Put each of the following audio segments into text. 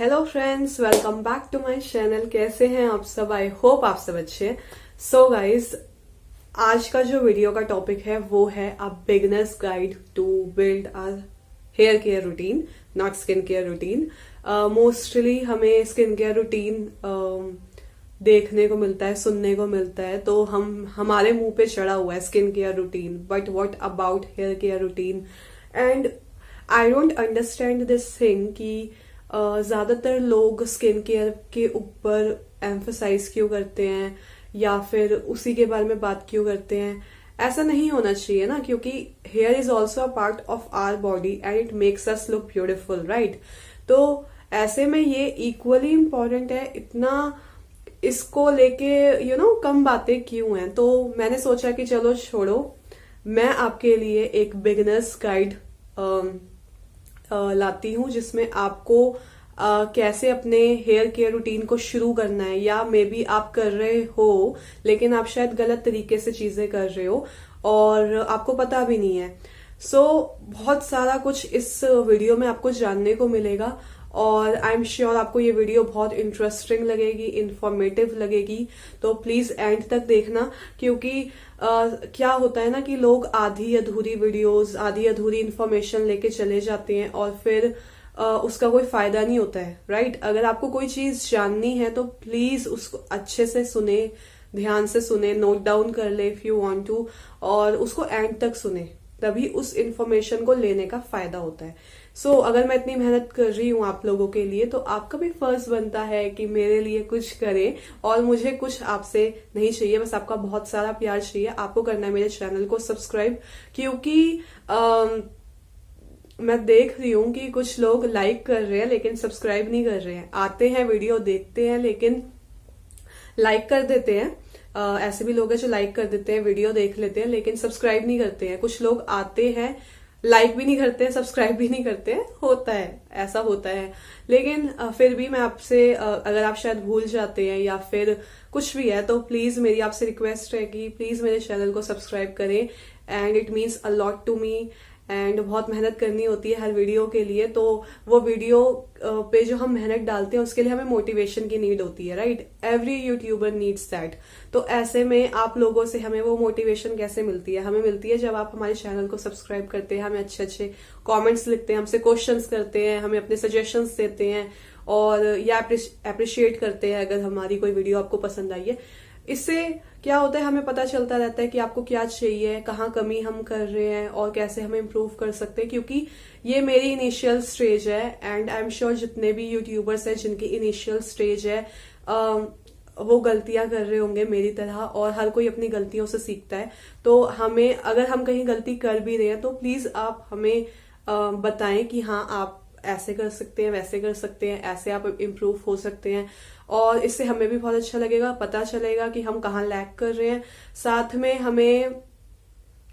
Hello friends, welcome back to my channel. कैसे हैं आप सब? आई होप आप सब अच्छे हैं। सो गाइज, आज का जो वीडियो का टॉपिक है वो है a beginners guide to build a hair care routine, not skin care routine. Mostly हमें स्किन केयर रूटीन देखने को मिलता है, सुनने को मिलता है, तो हमारे मुंह पे चढ़ा हुआ है skin care routine, but what about hair care routine? And I don't understand this thing कि ज्यादातर लोग स्किन केयर के ऊपर एम्फसाइज क्यों करते हैं या फिर उसी के बारे में बात क्यों करते हैं। ऐसा नहीं होना चाहिए ना, क्योंकि hair is also a part of our body and it makes us look beautiful, right? तो ऐसे में ये इक्वली इम्पोर्टेंट है। इतना इसको लेके कम बातें क्यों हैं? तो मैंने सोचा कि चलो छोड़ो, मैं आपके लिए एक बिगिनर्स गाइड लाती हूँ जिसमें आपको कैसे अपने हेयर केयर रूटीन को शुरू करना है, या मे बी आप कर रहे हो लेकिन आप शायद गलत तरीके से चीजें कर रहे हो और आपको पता भी नहीं है। सो बहुत सारा कुछ इस वीडियो में आपको जानने को मिलेगा और आई एम श्योर आपको ये वीडियो बहुत इंटरेस्टिंग लगेगी, इंफॉर्मेटिव लगेगी। तो प्लीज एंड तक देखना, क्योंकि क्या होता है ना कि लोग आधी अधूरी वीडियोस, आधी अधूरी इंफॉर्मेशन लेके चले जाते हैं और फिर उसका कोई फायदा नहीं होता है, राइट? अगर आपको कोई चीज जाननी है तो प्लीज उसको अच्छे से सुने, ध्यान से सुने, नोट डाउन कर ले इफ यू वांट टू, और उसको एंड तक सुने, तभी उस इंफॉर्मेशन को लेने का फायदा होता है। सो अगर मैं इतनी मेहनत कर रही हूँ आप लोगों के लिए, तो आपका भी फर्ज बनता है कि मेरे लिए कुछ करें, और मुझे कुछ आपसे नहीं चाहिए, बस आपका बहुत सारा प्यार चाहिए। आपको करना है मेरे चैनल को सब्सक्राइब, क्योंकि मैं देख रही हूँ कि कुछ लोग लाइक कर रहे हैं लेकिन सब्सक्राइब नहीं कर रहे हैं। आते हैं, वीडियो देखते हैं, लेकिन लाइक कर देते हैं। ऐसे भी लोग हैं जो लाइक कर देते हैं, वीडियो देख लेते हैं, लेकिन सब्सक्राइब नहीं करते हैं। कुछ लोग आते हैं, लाइक भी नहीं करते हैं, सब्सक्राइब भी नहीं करते हैं। होता है, ऐसा होता है। लेकिन फिर भी मैं आपसे, अगर आप शायद भूल जाते हैं या फिर कुछ भी है, तो प्लीज मेरी आपसे रिक्वेस्ट है कि प्लीज मेरे चैनल को सब्सक्राइब करें। And it means a lot to me. And बहुत मेहनत करनी होती है हर वीडियो के लिए, तो वो वीडियो पे जो हम मेहनत डालते हैं उसके लिए हमें मोटिवेशन की नीड होती है, right? Every YouTuber needs that. तो ऐसे में आप लोगों से हमें वो मोटिवेशन कैसे मिलती है? हमें मिलती है जब आप हमारे चैनल को सब्सक्राइब करते हैं, हमें अच्छे अच्छे कमेंट्स लिखते हैं, हमसे क्वेश्चंस करते हैं, हमें अपने सजेशंस देते हैं और या अप्रिशिएट करते हैं अगर हमारी कोई वीडियो आपको पसंद आई है। इससे क्या होता है, हमें पता चलता रहता है कि आपको क्या चाहिए, कहाँ कमी हम कर रहे हैं और कैसे हम इम्प्रूव कर सकते हैं। क्योंकि ये मेरी इनिशियल स्टेज है एंड आई एम श्योर जितने भी यूट्यूबर्स हैं जिनकी इनिशियल स्टेज है वो गलतियां कर रहे होंगे मेरी तरह, और हर कोई अपनी गलतियों से सीखता है। तो हमें, अगर हम कहीं गलती कर भी रहे हैं, तो प्लीज आप हमें बताएं कि हाँ आप ऐसे कर सकते हैं, वैसे कर सकते हैं, ऐसे आप इम्प्रूव हो सकते हैं। और इससे हमें भी बहुत अच्छा लगेगा, पता चलेगा कि हम कहाँ लैग कर रहे हैं। साथ में हमें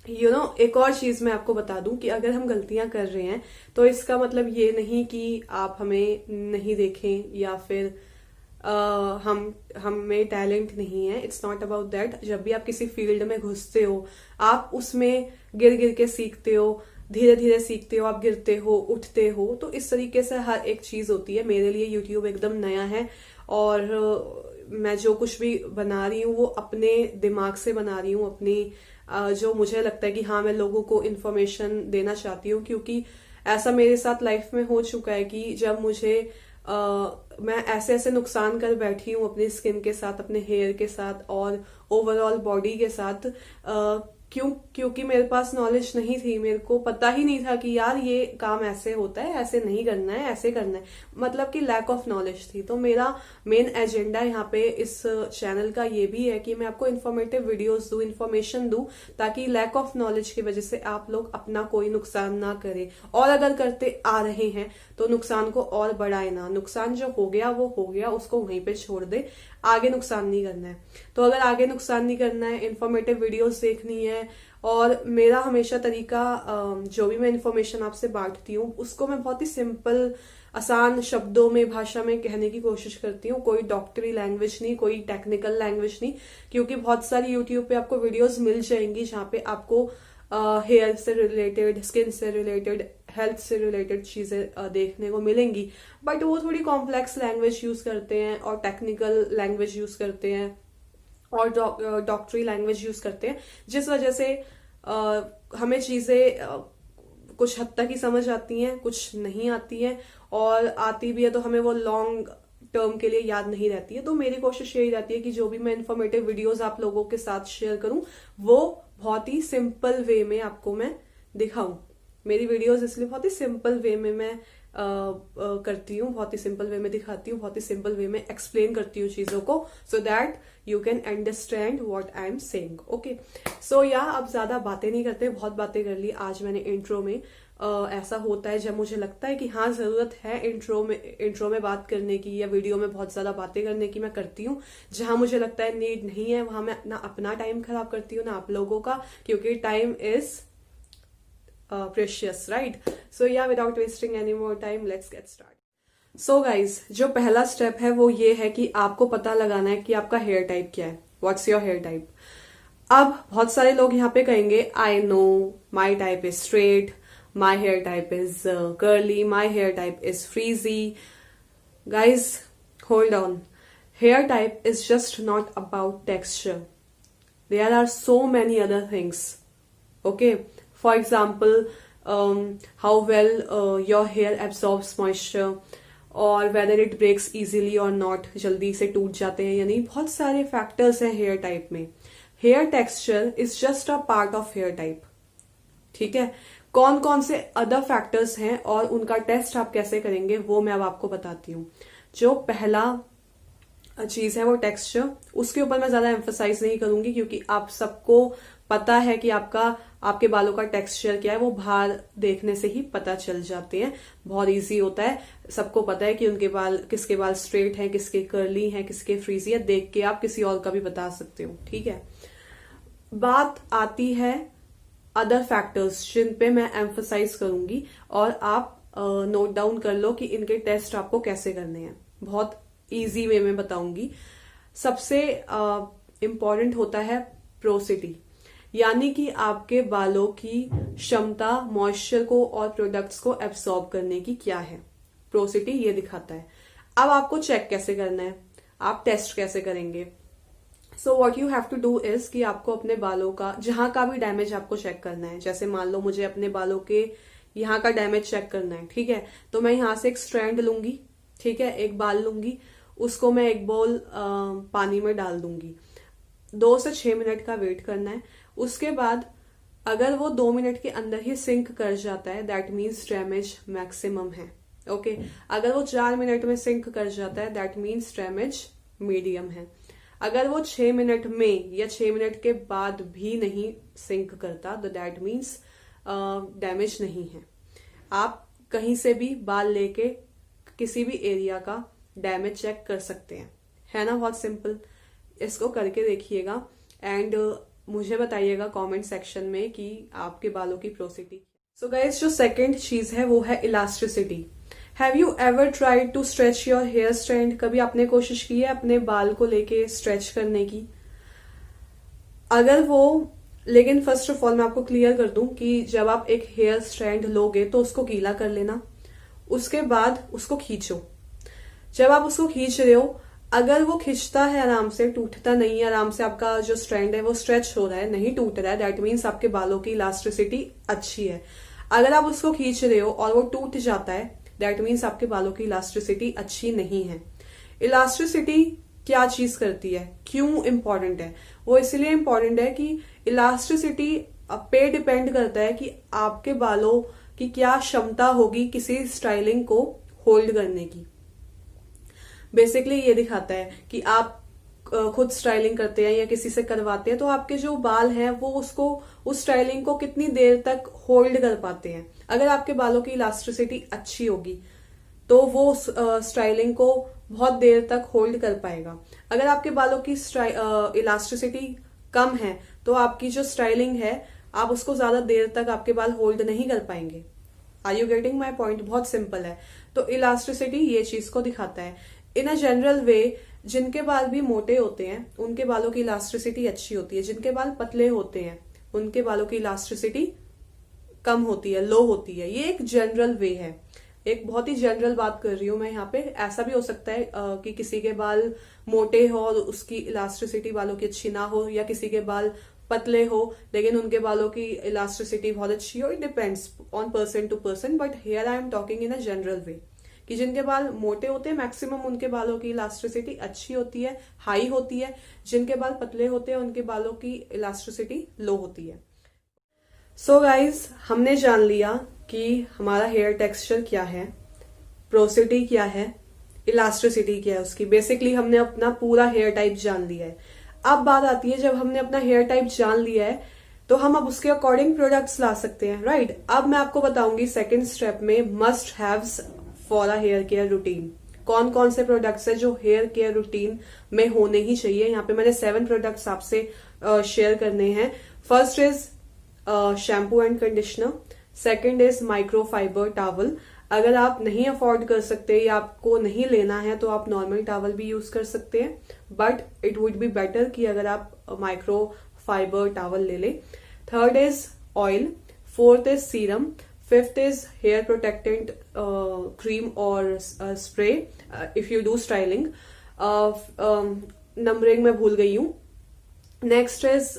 एक और चीज मैं आपको बता दूं कि अगर हम गलतियां कर रहे हैं तो इसका मतलब ये नहीं कि आप हमें नहीं देखें या फिर हमें टैलेंट नहीं है। It's not about that. जब भी आप किसी फील्ड में घुसते हो, आप उसमें गिर गिर के सीखते हो, धीरे धीरे सीखते हो, आप गिरते हो, उठते हो। तो इस तरीके से हर एक चीज होती है। मेरे लिए यूट्यूब एकदम नया है और मैं जो कुछ भी बना रही हूँ वो अपने दिमाग से बना रही हूँ, अपनी जो मुझे लगता है कि हाँ मैं लोगों को इन्फॉर्मेशन देना चाहती हूँ। क्योंकि ऐसा मेरे साथ लाइफ में हो चुका है कि जब मुझे मैं ऐसे ऐसे नुकसान कर बैठी हूँ अपनी स्किन के साथ, अपने हेयर के साथ और ओवरऑल बॉडी के साथ, क्योंकि मेरे पास नॉलेज नहीं थी। मेरे को पता ही नहीं था कि यार ये काम ऐसे होता है, ऐसे नहीं करना है, ऐसे करना है, मतलब कि लैक ऑफ नॉलेज थी। तो मेरा मेन एजेंडा यहाँ पे इस चैनल का ये भी है कि मैं आपको इन्फॉर्मेटिव वीडियोस दूं, इन्फॉर्मेशन दूं, ताकि लैक ऑफ नॉलेज की वजह से आप लोग अपना कोई नुकसान ना करें, और अगर करते आ रहे हैं तो नुकसान को और बढ़ाए ना। नुकसान जो हो गया वो हो गया, उसको वहीं पे छोड़ दे, आगे नुकसान नहीं करना है। तो अगर आगे नुकसान नहीं करना है, इन्फॉर्मेटिव वीडियोस देखनी है, और मेरा हमेशा तरीका, जो भी मैं इन्फॉर्मेशन आपसे बांटती हूँ उसको मैं बहुत ही सिंपल, आसान शब्दों में, भाषा में कहने की कोशिश करती हूँ। कोई डॉक्टरी लैंग्वेज नहीं, कोई टेक्निकल लैंग्वेज नहीं, क्योंकि बहुत सारी यूट्यूब पे आपको वीडियोस मिल जाएंगी जहाँ पे आपको हेयर से रिलेटेड, स्किन से रिलेटेड, हेल्थ से रिलेटेड चीजें देखने को मिलेंगी, बट वो थोड़ी कॉम्प्लेक्स लैंग्वेज यूज करते हैं और टेक्निकल लैंग्वेज यूज करते हैं और डॉक्टरी लैंग्वेज यूज करते हैं, जिस वजह से हमें चीजें कुछ हद तक ही समझ आती हैं, कुछ नहीं आती हैं, और आती भी है तो हमें वो लॉन्ग टर्म के लिए याद नहीं रहती है। तो मेरी कोशिश यही रहती है कि जो भी मैं इन्फॉर्मेटिव वीडियोस आप लोगों के साथ शेयर करूं वो बहुत ही सिंपल वे में आपको मैं दिखाऊं। मेरी वीडियोस इसलिए बहुत ही सिंपल वे में मैं करती हूँ, बहुत ही सिंपल वे में दिखाती हूँ, बहुत ही सिंपल वे में एक्सप्लेन करती हूँ चीजों को, so that you can understand what I am saying. Okay, so या अब ज्यादा बातें नहीं करते, बहुत बातें कर ली आज मैंने इंट्रो में। ऐसा होता है जब मुझे लगता है कि हाँ जरूरत है इंट्रो में बात करने की या वीडियो में बहुत ज्यादा बातें करने की, मैं करती हूँ। जहां मुझे लगता है नीड नहीं है वहां मैं ना अपना टाइम खराब करती हूँ ना आप लोगों का, क्योंकि टाइम इज प्रेशियस, राइट? सो या without wasting any more time let's get start. So guys, जो पहला स्टेप है वो ये है कि आपको पता लगाना है कि आपका हेयर टाइप क्या है। What's your hair type? अब बहुत सारे लोग यहाँ पे कहेंगे I know my type is straight, my hair type is curly, my hair type is frizzy. Guys, hold on. Hair type is just not about texture. There are so many other things. Okay, for example, how well your hair absorbs moisture, और whether it breaks easily or not, जल्दी से टूट जाते हैं या नहीं। बहुत सारे फैक्टर्स हैं हेयर टाइप में। Hair texture is just a part of hair type, ठीक है? कौन कौन से अदर फैक्टर्स हैं और उनका टेस्ट आप कैसे करेंगे वो मैं अब आपको बताती हूँ। जो पहला चीज है वो टेक्सचर, उसके ऊपर मैं ज्यादा एम्फसाइज नहीं करूंगी क्योंकि आप सबको पता है कि आपके बालों का टेक्सचर क्या है, वो बाहर देखने से ही पता चल जाते हैं, बहुत इजी होता है। सबको पता है कि उनके बाल, किसके बाल स्ट्रेट हैं, किसके कर्ली हैं, किसके फ्रीजी है, देख के आप किसी और का भी बता सकते हो, ठीक है? बात आती है अदर फैक्टर्स जिन पे मैं एम्फसाइज करूंगी, और आप नोट डाउन कर लो कि इनके टेस्ट आपको कैसे करने हैं। बहुत इजी वे में बताऊंगी। सबसे इंपॉर्टेंट होता है प्रोसिटी, यानी कि आपके बालों की क्षमता मॉइस्चर को और प्रोडक्ट्स को एब्सॉर्ब करने की क्या है। प्रोसिटी ये दिखाता है। अब आपको चेक कैसे करना है, आप टेस्ट कैसे करेंगे? So what you have to do is कि आपको अपने बालों का जहां का भी डैमेज आपको चेक करना है। जैसे मान लो मुझे अपने बालों के यहाँ का डैमेज चेक करना है, ठीक है? तो मैं यहाँ से एक स्ट्रैंड लूंगी, ठीक है, एक बाल लूंगी, उसको मैं एक बाउल पानी में डाल दूंगी। 2 से 6 मिनट का वेट करना है। उसके बाद अगर वो 2 मिनट के अंदर ही सिंक कर जाता है, दैट मीन्स डैमेज मैक्सिमम है। ओके, अगर वो 4 मिनट में सिंक कर जाता है, दैट मीन्स डैमेज मीडियम है। अगर वो 6 मिनट में या 6 मिनट के बाद भी नहीं सिंक करता, तो दैट मीन्स डैमेज नहीं है। आप कहीं से भी बाल लेके किसी भी एरिया का डैमेज चेक कर सकते हैं, है ना? बहुत सिंपल। इसको करके देखिएगा एंड मुझे बताइएगा कमेंट सेक्शन में कि आपके बालों की प्रोसिटी। सो गाइस, जो सेकंड चीज है वो है elasticity. Have you ever tried to stretch your hair strand? कभी आपने कोशिश की है अपने बाल को लेके स्ट्रेच करने की? अगर वो, लेकिन फर्स्ट ऑफ ऑल मैं आपको क्लियर कर दूं कि जब आप एक हेयर स्ट्रैंड लोगे तो उसको गीला कर लेना, उसके बाद उसको खींचो। जब आप उसको खींच रहे हो, अगर वो खिंचता है आराम से, टूटता नहीं है, आराम से आपका जो स्ट्रैंड है वो स्ट्रेच हो रहा है, नहीं टूट रहा है, दैट मीन्स आपके बालों की इलास्टिसिटी अच्छी है। अगर आप उसको खींच रहे हो और वो टूट जाता है, दैट मीन्स आपके बालों की इलास्टिसिटी अच्छी नहीं है। इलास्टिसिटी क्या चीज करती है, क्यों इंपॉर्टेंट है? वो इसलिए इंपॉर्टेंट है कि इलास्टिसिटी पे डिपेंड करता है कि आपके बालों की क्या क्षमता होगी किसी स्टाइलिंग को होल्ड करने की। बेसिकली ये दिखाता है कि आप खुद स्टाइलिंग करते हैं या किसी से करवाते हैं तो आपके जो बाल हैं वो उसको, उस स्टाइलिंग को कितनी देर तक होल्ड कर पाते हैं। अगर आपके बालों की इलास्टिसिटी अच्छी होगी तो वो स्टाइलिंग को बहुत देर तक होल्ड कर पाएगा। अगर आपके बालों की इलास्टिसिटी कम है तो आपकी जो स्टाइलिंग है आप उसको ज्यादा देर तक आपके बाल होल्ड नहीं कर पाएंगे। Are you getting my point? बहुत सिंपल है। तो इलास्टिसिटी ये चीज को दिखाता है। इन अ जनरल वे, जिनके बाल भी मोटे होते हैं उनके बालों की इलास्टिसिटी अच्छी होती है, जिनके बाल पतले होते हैं उनके बालों की इलास्टिसिटी कम होती है, लो होती है। ये एक जनरल वे है, एक बहुत ही जनरल बात कर रही हूं मैं यहाँ पे। ऐसा भी हो सकता है कि किसी के बाल मोटे हो और उसकी इलास्टिसिटी बालों की अच्छी ना हो, या किसी के बाल पतले हो लेकिन उनके बालों की इलास्टिसिटी बहुत अच्छी हो। It depends on person to person, but here I am talking in a general way कि जिनके बाल मोटे होते हैं मैक्सिमम उनके बालों की इलास्टिसिटी अच्छी होती है, हाई होती है। जिनके बाल पतले होते हैं उनके बालों की इलास्टिसिटी लो होती है। सो गाइज, हमने जान लिया कि हमारा हेयर टेक्सचर क्या है, पोरोसिटी क्या है, इलास्टिसिटी क्या है उसकी। बेसिकली हमने अपना पूरा हेयर टाइप जान लिया है। अब बात आती है, जब हमने अपना हेयर टाइप जान लिया है तो हम अब उसके अकॉर्डिंग प्रोडक्ट्स ला सकते हैं, राइट। अब मैं आपको बताऊंगी सेकेंड स्टेप में must haves for a hair care routine. कौन कौन से प्रोडक्ट्स है जो हेयर केयर रूटीन में होने ही चाहिए। यहाँ पे मैंने 7 प्रोडक्ट्स आपसे शेयर करने हैं। First is shampoo and conditioner, second is microfibre towel. अगर आप नहीं अफोर्ड कर सकते या आपको नहीं लेना है तो आप नॉर्मल टॉवल भी यूज कर सकते हैं, but it would be better कि अगर आप माइक्रो फाइबर टॉवल ले लें। Third is oil, fourth is serum, fifth is hair protectant cream और spray if you do styling. Numbering मैं भूल गई हूं। Next is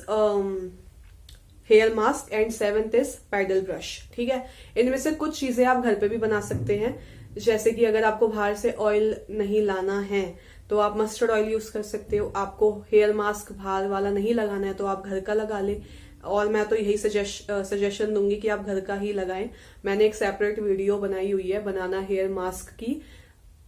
hair mask and 7th is paddle brush. ठीक है, इनमें से कुछ चीजें आप घर पे भी बना सकते हैं। जैसे कि अगर आपको बाहर से ऑयल नहीं लाना है तो आप मस्टर्ड ऑयल यूज कर सकते हो। आपको हेयर मास्क बाहर वाला नहीं लगाना है तो आप घर का लगा ले। और मैं तो यही सजेशन दूंगी कि आप घर का ही लगाएं। मैंने एक सेपरेट वीडियो बनाई हुई है बनाना हेयर मास्क की।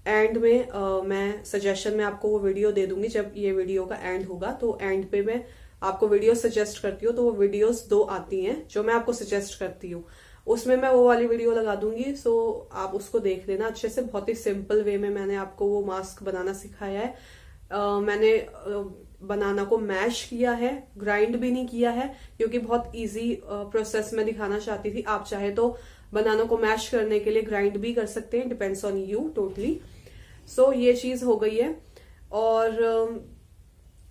एंड में मैं सजेशन में आपको वो वीडियो दे दूंगी जब ये वीडियो का एंड होगा। तो एंड पे मैं आपको वीडियो सजेस्ट करती हूँ, तो वो वीडियोस 2 आती हैं जो मैं आपको सजेस्ट करती हूँ, उसमें मैं वो वाली वीडियो लगा दूंगी। सो आप उसको देख लेना अच्छे से। बहुत ही सिंपल वे में मैंने आपको वो मास्क बनाना सिखाया है। मैंने बनाना को मैश किया है, ग्राइंड भी नहीं किया है, क्योंकि बहुत इजी प्रोसेस में दिखाना चाहती थी। आप चाहे तो बनाना को मैश करने के लिए ग्राइंड भी कर सकते हैं, डिपेंड्स ऑन यू टोटली। सो ये चीज हो गई है। और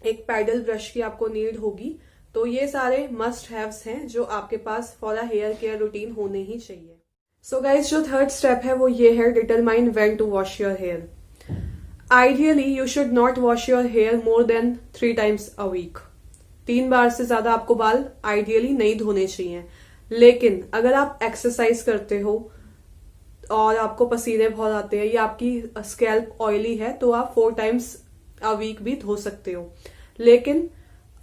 एक पैडल ब्रश की आपको नीड होगी। तो ये सारे मस्ट हैव्स हैं जो आपके पास for a hair care routine होने ही चाहिए। सो गाइज, जो थर्ड स्टेप है वो ये है determine when to wash your hair. Ideally you should not wash your hair more than 3 times a week. 3 बार से ज्यादा आपको बाल आइडियली नहीं धोने चाहिए। लेकिन अगर आप एक्सरसाइज करते हो और आपको पसीने बहुत आते हैं या आपकी स्कैल्प ऑयली है तो आप 4 times अ वीक भी धो सकते हो। लेकिन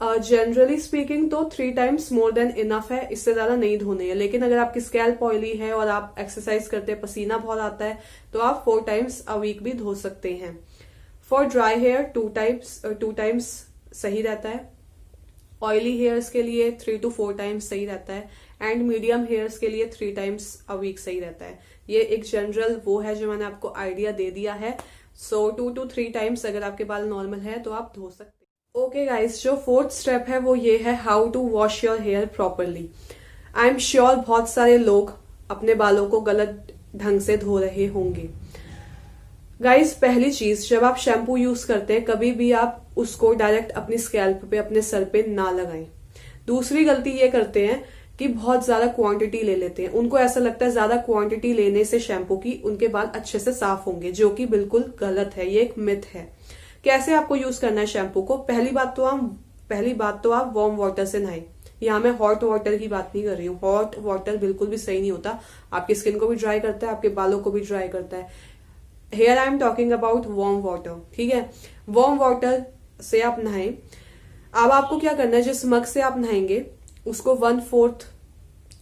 जनरली स्पीकिंग तो 3 times मोर देन इनफ है, इससे ज्यादा नहीं धोने हैं। लेकिन अगर आपकी स्कैल्प ऑयली है और आप एक्सरसाइज करते हैं, पसीना बहुत आता है, तो आप 4 times अ वीक भी धो सकते हैं। फॉर ड्राई हेयर 2 times सही रहता है। ऑयली हेयर्स के लिए 3 to 4 times सही रहता है। एंड मीडियम हेयर्स के लिए 3 times अ वीक सही रहता है। ये एक जनरल वो है जो मैंने आपको आइडिया दे दिया है। सो 2 to 3 times अगर आपके बाल नॉर्मल है तो आप धो सकते हैं। ओके गाइस, जो फोर्थ स्टेप है वो ये है how to wash your hair properly. I am sure बहुत सारे लोग अपने बालों को गलत ढंग से धो रहे होंगे। गाइस, पहली चीज, जब आप शैम्पू यूज करते हैं कभी भी आप उसको डायरेक्ट अपनी स्कैल्प पे, अपने सर पे ना लगाएं। दूसरी गलती ये करते हैं कि बहुत ज्यादा क्वांटिटी ले लेते हैं। उनको ऐसा लगता है ज्यादा क्वांटिटी लेने से शैम्पू की उनके बाल अच्छे से साफ होंगे, जो कि बिल्कुल गलत है। ये एक मिथ है। कैसे आपको यूज करना है शैम्पू को? पहली बात तो आप वार्म वाटर से नहाएं। यहाँ मैं हॉट वाटर की बात नहीं कर रही हूँ। हॉट वाटर बिल्कुल भी सही नहीं होता, आपकी स्किन को भी ड्राई करता है, आपके बालों को भी ड्राई करता है। Here I am talking about warm water. ठीक है, वार्म वाटर से आप नहाएं। अब आपको क्या करना है, जिस मग से आप नहाएंगे उसको 1/4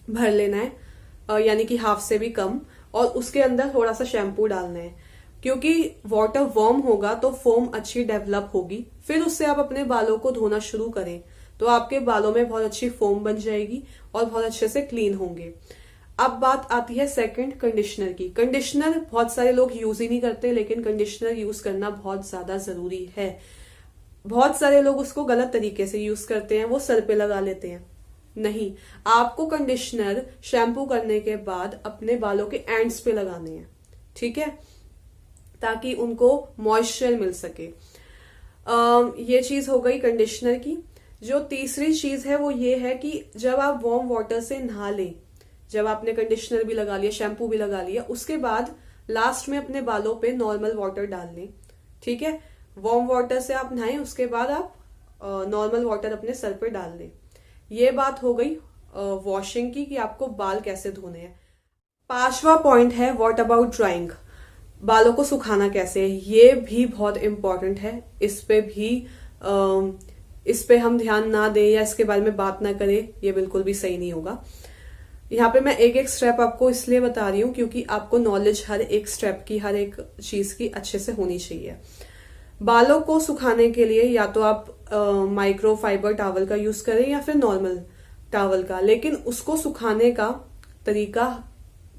भर लेना है, यानी कि हाफ से भी कम, और उसके अंदर थोड़ा सा शैम्पू डालना है। क्योंकि वाटर वार्म होगा तो फोम अच्छी डेवलप होगी, फिर उससे आप अपने बालों को धोना शुरू करें तो आपके बालों में बहुत अच्छी फोम बन जाएगी और बहुत अच्छे से क्लीन होंगे। अब बात आती है सेकंड, कंडीशनर की। कंडीशनर बहुत सारे लोग यूज ही नहीं करते, लेकिन कंडीशनर यूज करना बहुत ज्यादा जरूरी है। बहुत सारे लोग उसको गलत तरीके से यूज करते हैं, वो सर पे लगा लेते हैं। नहीं, आपको कंडीशनर शैम्पू करने के बाद अपने बालों के एंड्स पे लगाने हैं। ठीक है, ताकि उनको मॉइस्चर मिल सके। ये चीज हो गई कंडीशनर की। जो तीसरी चीज है वो ये है कि जब आप वार्म वाटर से नहा लें, जब आपने कंडीशनर भी लगा लिया, शैम्पू भी लगा लिया, उसके बाद लास्ट में अपने बालों पे नॉर्मल वाटर डाल लें। ठीक है, वार्म वाटर से आप नहाएं, उसके बाद आप नॉर्मल वाटर अपने सर पे डाल लें। ये बात हो गई वॉशिंग की कि आपको बाल कैसे धोने हैं। 5वां पॉइंट है व्हाट अबाउट ड्राइंग, बालों को सुखाना कैसे है। ये भी बहुत इंपॉर्टेंट है, इस पे हम ध्यान ना दें या इसके बारे में बात ना करें, ये बिल्कुल भी सही नहीं होगा। यहाँ पे मैं एक एक स्टेप आपको इसलिए बता रही हूँ क्योंकि आपको नॉलेज हर एक स्टेप की, हर एक चीज की अच्छे से होनी चाहिए। बालों को सुखाने के लिए या तो आप माइक्रो फाइबर टॉवल का यूज करें या फिर नॉर्मल टॉवल का, लेकिन उसको सुखाने का तरीका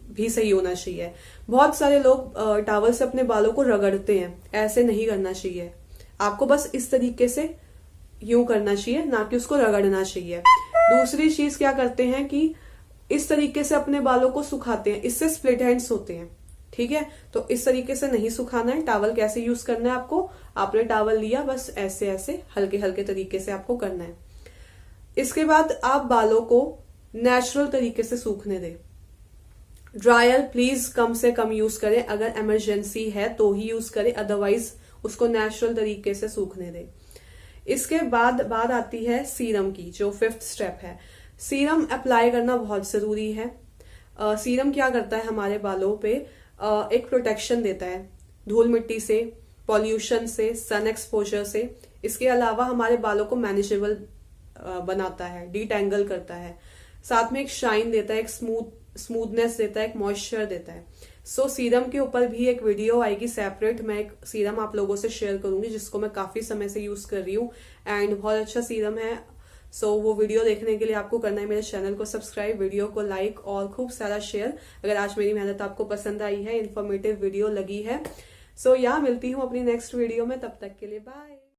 भी सही होना चाहिए। बहुत सारे लोग टॉवल से अपने बालों को रगड़ते हैं, ऐसे नहीं करना चाहिए। आपको बस इस तरीके से यूं करना चाहिए, ना कि उसको रगड़ना चाहिए। दूसरी चीज क्या करते हैं कि इस तरीके से अपने बालों को सुखाते हैं, इससे स्प्लिट एंड्स होते हैं। ठीक है, तो इस तरीके से नहीं सुखाना है। टॉवल कैसे यूज करना है आपको, आपने टॉवल लिया, बस ऐसे ऐसे हल्के हल्के तरीके से आपको करना है। इसके बाद आप बालों को नेचुरल तरीके से सूखने दें। ड्रायर प्लीज कम से कम यूज करें, अगर इमरजेंसी है तो ही यूज करें, अदरवाइज उसको नेचुरल तरीके से सूखने दें। इसके बाद बात आती है सीरम की, जो 5th स्टेप है। सीरम अप्लाई करना बहुत जरूरी है। सीरम क्या करता है, हमारे बालों पे एक प्रोटेक्शन देता है धूल मिट्टी से, पॉल्यूशन से, सन एक्सपोजर से। इसके अलावा हमारे बालों को मैनेजेबल बनाता है, डीटैंगल करता है, साथ में एक शाइन देता है, एक स्मूथनेस देता है, एक मॉइस्चर देता है। सो सीरम के ऊपर भी एक वीडियो आएगी सेपरेट, मैं एक सीरम आप लोगों से शेयर करूंगी जिसको मैं काफी समय से यूज कर रही हूँ एंड बहुत अच्छा सीरम है। सो वो वीडियो देखने के लिए आपको करना है मेरे चैनल को सब्सक्राइब, वीडियो को लाइक और खूब सारा शेयर। अगर आज मेरी मेहनत आपको पसंद आई है, इन्फॉर्मेटिव वीडियो लगी है, सो मिलती हूँ अपनी नेक्स्ट वीडियो में। तब तक के लिए बाय।